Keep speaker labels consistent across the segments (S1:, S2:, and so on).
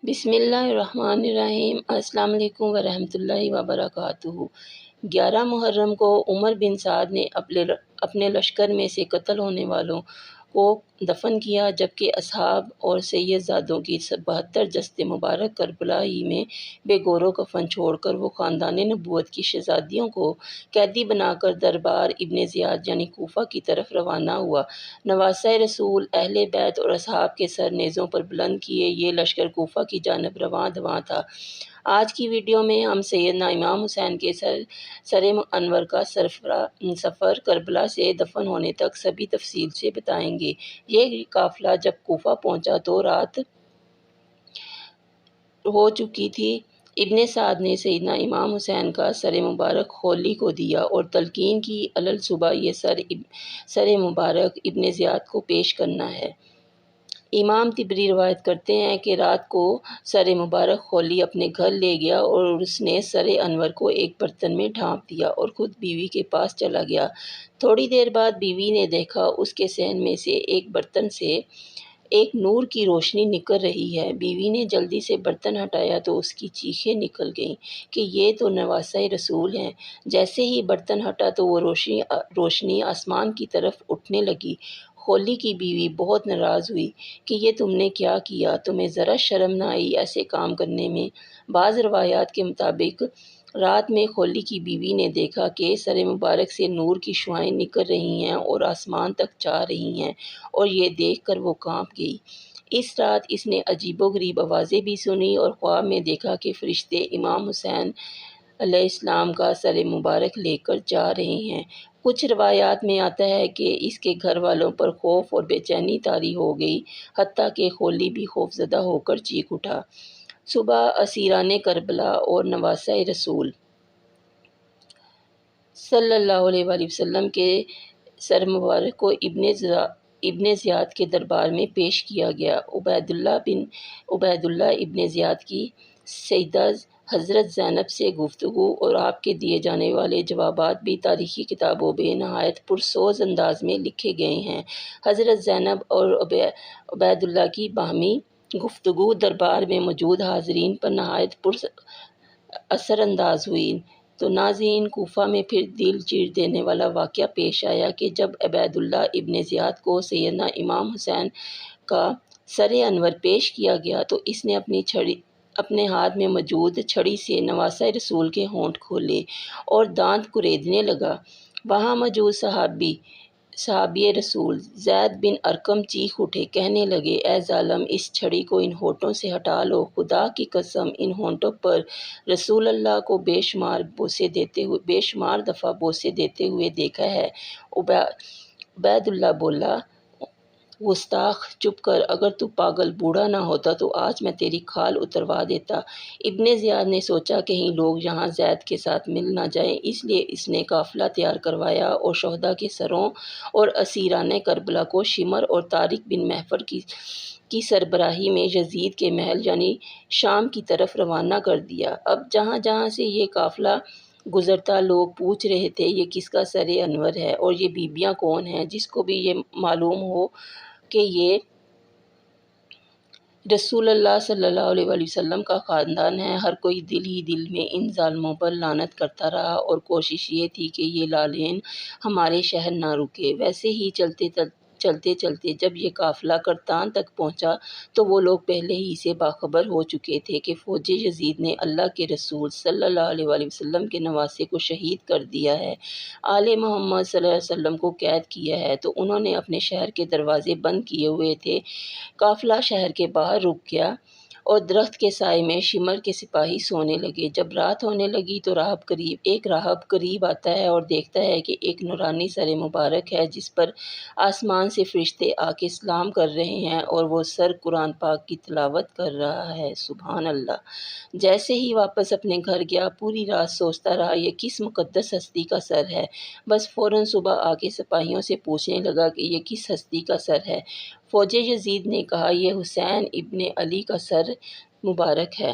S1: بسم اللہ الرحمن الرحیم۔ السلام علیکم ورحمۃ اللہ وبرکاتہ۔ 11 محرم کو عمر بن سعد نے اپنے لشکر میں سے قتل ہونے والوں کو دفن کیا، جبکہ اصحاب اور سید زادوں کی 72 جسد مبارک کربلا ہی میں بے گور و کفن چھوڑ کر وہ خاندان نبوت کی شہزادیوں کو قیدی بنا کر دربار ابن زیاد یعنی کوفہ کی طرف روانہ ہوا۔ نواسۂ رسول، اہل بیت اور اصحاب کے سر نیزوں پر بلند کیے یہ لشکر کوفہ کی جانب رواں دواں تھا۔ آج کی ویڈیو میں ہم سیدنا امام حسین کے سر انور کا سفر کربلا سے دفن ہونے تک سبھی تفصیل سے بتائیں گے۔ یہ قافلہ جب کوفہ پہنچا تو رات ہو چکی تھی۔ ابن سعد نے سیدنا امام حسین کا سر مبارک خولی کو دیا اور تلقین کی صبح یہ سر مبارک ابن زیاد کو پیش کرنا ہے۔ امام طبری روایت کرتے ہیں کہ رات کو سر مبارک خولی اپنے گھر لے گیا اور اس نے سر انور کو ایک برتن میں ڈھانپ دیا اور خود بیوی کے پاس چلا گیا۔ تھوڑی دیر بعد بیوی نے دیکھا اس کے صحن میں سے ایک برتن سے ایک نور کی روشنی نکل رہی ہے۔ بیوی نے جلدی سے برتن ہٹایا تو اس کی چیخیں نکل گئیں کہ یہ تو نواسۂ رسول ہیں۔ جیسے ہی برتن ہٹا تو وہ روشنی آسمان کی طرف اٹھنے لگی۔ خولی کی بیوی بہت ناراض ہوئی کہ یہ تم نے کیا کیا، تمہیں ذرا شرم نہ آئی ایسے کام کرنے میں؟ بعض روایات کے مطابق رات میں خولی کی بیوی نے دیکھا کہ سر مبارک سے نور کی شعاعیں نکل رہی ہیں اور آسمان تک جا رہی ہیں، اور یہ دیکھ کر وہ کانپ گئی۔ اس رات اس نے عجیب و غریب آوازیں بھی سنی اور خواب میں دیکھا کہ فرشتے امام حسین علیہ السلام کا سر مبارک لے کر جا رہے ہیں۔ کچھ روایات میں آتا ہے کہ اس کے گھر والوں پر خوف اور بے چینی طاری ہو گئی، حتیٰ کہ خولی بھی خوفزدہ ہو کر چیخ اٹھا۔ صبح اسیران کربلا اور نواسۂ رسول صلی اللہ علیہ وآلہ وسلم کے سر مبارک کو ابن زیاد کے دربار میں پیش کیا گیا۔ عبید اللہ ابن زیاد کی سیدہ حضرت زینب سے گفتگو اور آپ کے دیے جانے والے جوابات بھی تاریخی کتابوں میں نہایت پرسوز انداز میں لکھے گئے ہیں۔ حضرت زینب اور عبید اللہ کی باہمی گفتگو دربار میں موجود حاضرین پر نہایت پر اثر انداز ہوئی۔ تو ناظرین، کوفہ میں پھر دل چیر دینے والا واقعہ پیش آیا کہ جب عبید اللہ ابن زیاد کو سیدنا امام حسین کا سر انور پیش کیا گیا تو اس نے اپنے ہاتھ میں موجود چھڑی سے نواسۂ رسول کے ہونٹ کھولے اور دانت کریدنے لگا۔ وہاں موجود صحابی رسول زید بن ارقم چیخ اٹھے، کہنے لگے، اے ظالم، اس چھڑی کو ان ہونٹوں سے ہٹا لو۔ خدا کی قسم، ان ہونٹوں پر رسول اللہ کو بے شمار دفعہ بوسے دیتے ہوئے دیکھا ہے۔ عبید اللہ بولا، گستاخ، چپ کر، اگر تو پاگل بوڑھا نہ ہوتا تو آج میں تیری کھال اتروا دیتا۔ ابن زیاد نے سوچا کہیں لوگ یہاں زید کے ساتھ مل نہ جائیں، اس لیے اس نے قافلہ تیار کروایا اور شہداء کے سروں اور اسیران کربلا کو شمر اور طارق بن محفر کی سربراہی میں یزید کے محل یعنی شام کی طرف روانہ کر دیا۔ اب جہاں جہاں سے یہ قافلہ گزرتا لوگ پوچھ رہے تھے یہ کس کا سر انور ہے اور یہ بیبیاں کون ہیں؟ جس کو بھی یہ معلوم ہو کہ یہ رسول اللہ صلی اللہ علیہ وآلہ وسلم کا خاندان ہے، ہر کوئی دل ہی دل میں ان ظالموں پر لعنت کرتا رہا اور کوشش یہ تھی کہ یہ لعین ہمارے شہر نہ رکے۔ ویسے ہی چلتے چلتے جب یہ قافلہ کرتان تک پہنچا تو وہ لوگ پہلے ہی سے باخبر ہو چکے تھے کہ فوج یزید نے اللہ کے رسول صلی اللہ علیہ وآلہ وسلم کے نواسے کو شہید کر دیا ہے، آل محمد صلی اللہ علیہ وسلم کو قید کیا ہے، تو انہوں نے اپنے شہر کے دروازے بند کیے ہوئے تھے۔ قافلہ شہر کے باہر رک گیا اور درخت کے سائے میں شمر کے سپاہی سونے لگے۔ جب رات ہونے لگی تو ایک راہب قریب آتا ہے اور دیکھتا ہے کہ ایک نورانی سر مبارک ہے جس پر آسمان سے فرشتے آ کے سلام کر رہے ہیں اور وہ سر قرآن پاک کی تلاوت کر رہا ہے۔ سبحان اللہ! جیسے ہی واپس اپنے گھر گیا پوری رات سوچتا رہا یہ کس مقدس ہستی کا سر ہے۔ بس فوراً صبح آ کے سپاہیوں سے پوچھنے لگا کہ یہ کس ہستی کا سر ہے۔ فوج یزید نے کہا یہ حسین ابن علی کا سر مبارک ہے۔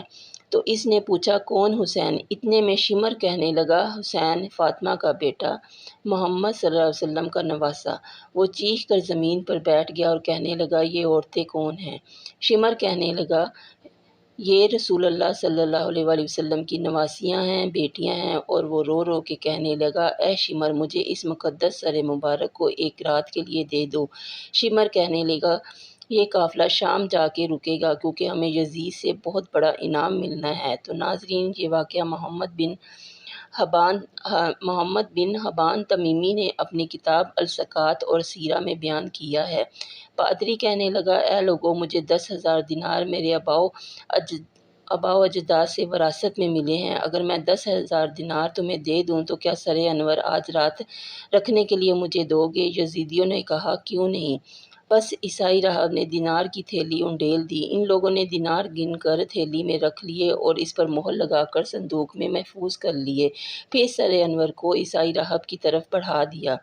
S1: تو اس نے پوچھا کون حسین؟ اتنے میں شمر کہنے لگا حسین، فاطمہ کا بیٹا، محمد صلی اللہ علیہ وسلم کا نواسہ۔ وہ چیخ کر زمین پر بیٹھ گیا اور کہنے لگا یہ عورتیں کون ہیں؟ شمر کہنے لگا یہ رسول اللہ صلی اللہ علیہ وآلہ وسلم کی نواسیاں ہیں، بیٹیاں ہیں۔ اور وہ رو رو کے کہنے لگا، اے شمر، مجھے اس مقدس سر مبارک کو ایک رات کے لیے دے دو۔ شمر کہنے لگا، یہ قافلہ شام جا کے رکے گا کیونکہ ہمیں یزید سے بہت بڑا انعام ملنا ہے۔ تو ناظرین، یہ واقعہ محمد بن حبان تمیمی نے اپنی کتاب الثقات اور سیرہ میں بیان کیا ہے۔ پادری کہنے لگا، اے لوگو، مجھے 10,000 دینار میرے آباء و اجداد سے وراثت میں ملے ہیں۔ اگر میں 10,000 دینار تمہیں دے دوں تو کیا سر انور آج رات رکھنے کے لیے مجھے دو گے؟ یزیدیوں نے کہا، کیوں نہیں۔ بس عیسائی راہب نے دینار کی تھیلی انڈیل دی۔ ان لوگوں نے دینار گن کر تھیلی میں رکھ لیے اور اس پر مہر لگا کر صندوق میں محفوظ کر لیے۔ پھر سر انور کو عیسائی راہب کی طرف بڑھا دیا۔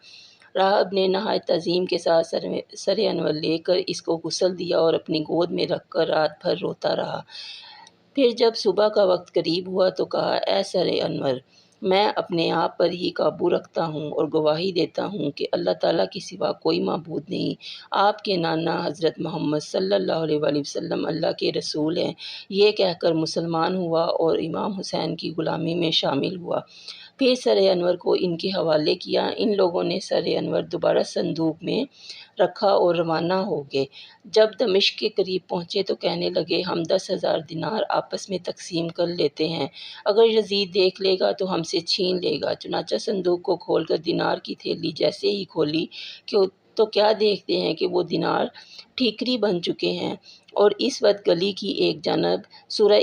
S1: راہب نے نہایت تعظیم کے ساتھ سر انور لے کر اس کو غسل دیا اور اپنی گود میں رکھ کر رات بھر روتا رہا۔ پھر جب صبح کا وقت قریب ہوا تو کہا، اے سر انور، میں اپنے آپ پر ہی قابو رکھتا ہوں اور گواہی دیتا ہوں کہ اللہ تعالیٰ کے سوا کوئی معبود نہیں۔ آپ کے نانا حضرت محمد صلی اللہ علیہ وآلہ وسلم اللہ کے رسول ہیں۔ یہ کہہ کر مسلمان ہوا اور امام حسین کی غلامی میں شامل ہوا۔ پھر سر انور کو ان کے حوالے کیا۔ ان لوگوں نے سر انور دوبارہ صندوق میں رکھا اور روانہ ہو گئے۔ جب دمشق کے قریب پہنچے تو کہنے لگے، ہم 10,000 دینار آپس میں تقسیم کر لیتے ہیں، اگر یزید دیکھ لے گا تو ہم سے چھین لے گا۔ چنانچہ صندوق کو کھول کر دینار کی تھیلی جیسے ہی کھولی تو کیا دیکھتے ہیں کہ وہ دینار ٹھیکری بن چکے ہیں، اور اس وقت گلی کی ایک جانب سورہ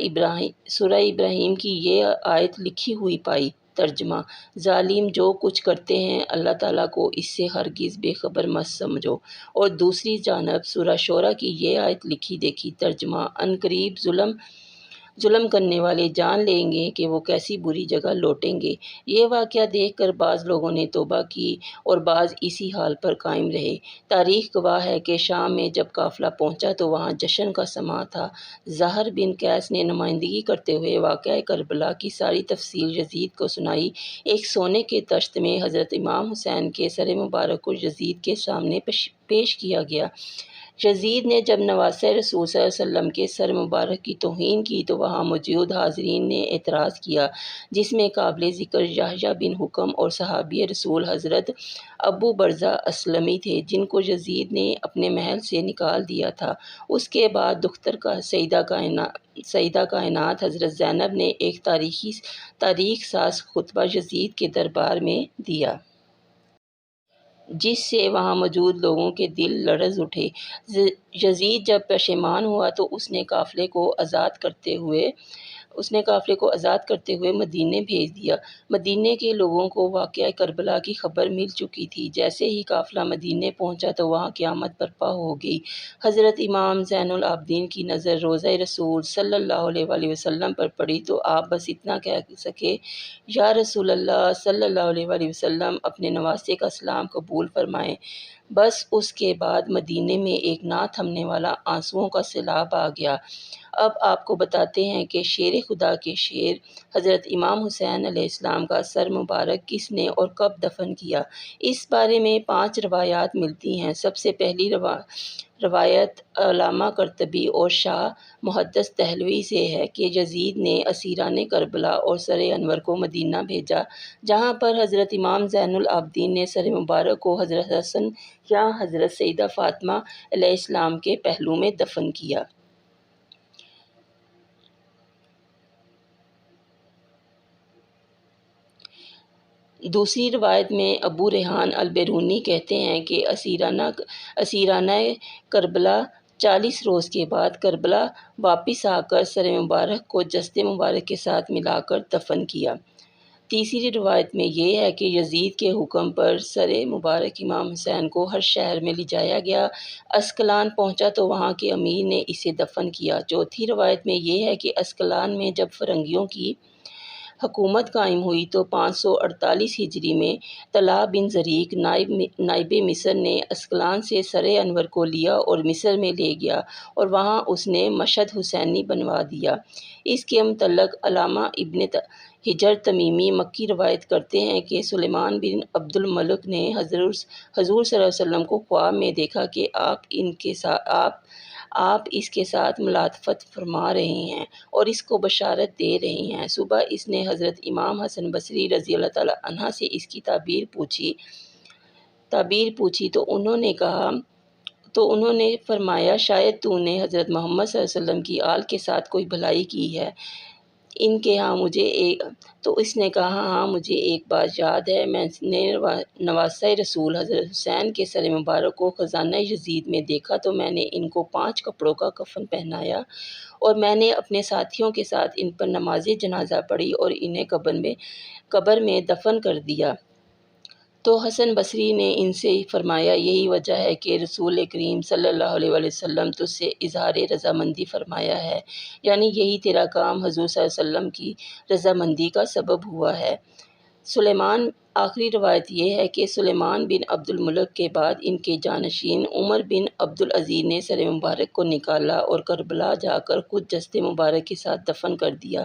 S1: ابراہیم کی یہ آیت لکھی ہوئی پائی۔ ترجمہ: ظالم جو کچھ کرتے ہیں اللہ تعالیٰ کو اس سے ہرگز بے خبر مت سمجھو۔ اور دوسری جانب سورہ شعراء کی یہ آیت لکھی دیکھی۔ ترجمہ: عنقریب ظلم کرنے والے جان لیں گے کہ وہ کیسی بری جگہ لوٹیں گے۔ یہ واقعہ دیکھ کر بعض لوگوں نے توبہ کی اور بعض اسی حال پر قائم رہے۔ تاریخ گواہ ہے کہ شام میں جب قافلہ پہنچا تو وہاں جشن کا سماں تھا۔ زہر بن قیس نے نمائندگی کرتے ہوئے واقعہ کربلا کی ساری تفصیل یزید کو سنائی۔ ایک سونے کے طشت میں حضرت امام حسین کے سر مبارک کو یزید کے سامنے پیش کیا گیا۔ یزید نے جب نواسۂ رسول صلی اللہ علیہ وسلم کے سر مبارک کی توہین کی تو وہاں موجود حاضرین نے اعتراض کیا، جس میں قابل ذکر یحییٰ بن حکم اور صحابی رسول حضرت ابو برزہ اسلمی تھے، جن کو یزید نے اپنے محل سے نکال دیا تھا۔ اس کے بعد دختر کا سیدہ کائنات حضرت زینب نے ایک تاریخ ساز خطبہ یزید کے دربار میں دیا، جس سے وہاں موجود لوگوں کے دل لرز اٹھے۔ یزید جب پشیمان ہوا تو اس نے قافلے کو آزاد کرتے ہوئے مدینے بھیج دیا۔ مدینے کے لوگوں کو واقعہ کربلا کی خبر مل چکی تھی۔ جیسے ہی قافلہ مدینے پہنچا تو وہاں قیامت برپا ہو گئی۔ حضرت امام زین العابدین کی نظر روضہ رسول صلی اللہ علیہ وآلہ وسلم پر پڑی تو آپ بس اتنا کہہ سکے، یا رسول اللہ صلی اللہ علیہ وآلہ وسلم، اپنے نواسے کا سلام قبول فرمائیں۔ بس اس کے بعد مدینے میں ایک نہ تھمنے والا آنسوؤں کا سیلاب آ گیا۔ اب آپ کو بتاتے ہیں کہ شیر خدا کے شیر حضرت امام حسین علیہ السلام کا سر مبارک کس نے اور کب دفن کیا۔ اس بارے میں 5 روایات ملتی ہیں۔ سب سے پہلی روایت علامہ قرطبی اور شاہ محدث دہلوی سے ہے کہ یزید نے اسیران کربلا اور سر انور کو مدینہ بھیجا، جہاں پر حضرت امام زین العابدین نے سر مبارک کو حضرت حسن یا حضرت سیدہ فاطمہ علیہ السلام کے پہلو میں دفن کیا۔ دوسری روایت میں ابو ریحان البیرونی کہتے ہیں کہ اسیرانہ کربلا 40 روز کے بعد کربلا واپس آ کر سر مبارک کو جسد مبارک کے ساتھ ملا کر دفن کیا۔ تیسری روایت میں یہ ہے کہ یزید کے حکم پر سر مبارک امام حسین کو ہر شہر میں لے جایا گیا۔ اسکلان پہنچا تو وہاں کے امیر نے اسے دفن کیا۔ چوتھی روایت میں یہ ہے کہ اسکلان میں جب فرنگیوں کی حکومت قائم ہوئی تو 548 ہجری میں طلحہ بن زریق نائب مصر نے اسکلان سے سر انور کو لیا اور مصر میں لے گیا اور وہاں اس نے مشہد حسینی بنوا دیا۔ اس کے متعلق علامہ ابن حجر تمیمی مکی روایت کرتے ہیں کہ سلیمان بن عبد الملک نے حضور صلی اللہ علیہ وسلم کو خواب میں دیکھا کہ آپ اس کے ساتھ ملاطفت فرما رہے ہیں اور اس کو بشارت دے رہے ہیں۔ صبح اس نے حضرت امام حسن بصری رضی اللہ تعالیٰ عنہ سے اس کی تعبیر پوچھی تو انہوں نے فرمایا شاید تو نے حضرت محمد صلی اللہ علیہ وسلم کی آل کے ساتھ کوئی بھلائی کی ہے۔ ان کے ہاں تو اس نے کہا ہاں مجھے ایک بات یاد ہے، میں نے نواسہ رسول حضرت حسین کے سر مبارک کو خزانہ یزید میں دیکھا تو میں نے ان کو 5 کپڑوں کا کفن پہنایا اور میں نے اپنے ساتھیوں کے ساتھ ان پر نماز جنازہ پڑھی اور انہیں قبر میں دفن کر دیا۔ تو حسن بصری نے ان سے فرمایا یہی وجہ ہے کہ رسول کریم صلی اللہ علیہ وآلہ وسلم تجھ سے اظہار رضامندی فرمایا ہے، یعنی یہی تیرا کام حضور صلی اللہ علیہ وسلم کی رضامندی کا سبب ہوا ہے۔ آخری روایت یہ ہے کہ سلیمان بن عبد الملک کے بعد ان کے جانشین عمر بن عبد العزیز نے سر مبارک کو نکالا اور کربلا جا کر خود جسد مبارک کے ساتھ دفن کر دیا۔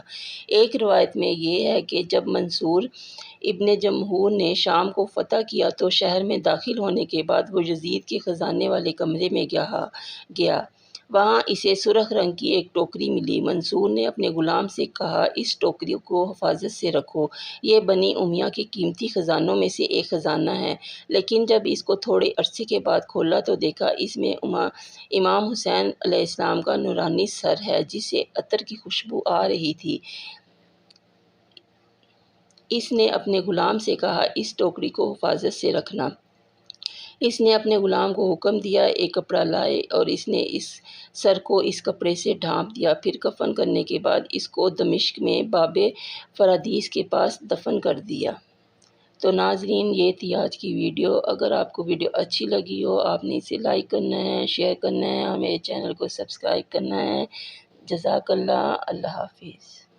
S1: ایک روایت میں یہ ہے کہ جب منصور ابن جمہور نے شام کو فتح کیا تو شہر میں داخل ہونے کے بعد وہ یزید کے خزانے والے کمرے میں گیا۔ وہاں اسے سرخ رنگ کی ایک ٹوکری ملی۔ منصور نے اپنے غلام سے کہا اس ٹوکری کو حفاظت سے رکھو، یہ بنی امیہ کے قیمتی خزانوں میں سے ایک خزانہ ہے۔ لیکن جب اس کو تھوڑے عرصے کے بعد کھولا تو دیکھا اس میں امام حسین علیہ السلام کا نورانی سر ہے جس سے عطر کی خوشبو آ رہی تھی۔ اس نے اپنے غلام سے کہا اس ٹوکری کو حفاظت سے رکھنا۔ اس نے اپنے غلام کو حکم دیا ایک کپڑا لائے اور اس نے اس سر کو اس کپڑے سے ڈھانپ دیا، پھر کفن کرنے کے بعد اس کو دمشق میں باب فرادیس کے پاس دفن کر دیا۔ تو ناظرین یہ تھی آج کی ویڈیو۔ اگر آپ کو ویڈیو اچھی لگی ہو آپ نے اسے لائک کرنا ہے، شیئر کرنا ہے، ہمارے چینل کو سبسکرائب کرنا ہے۔ جزاک اللہ، اللہ حافظ۔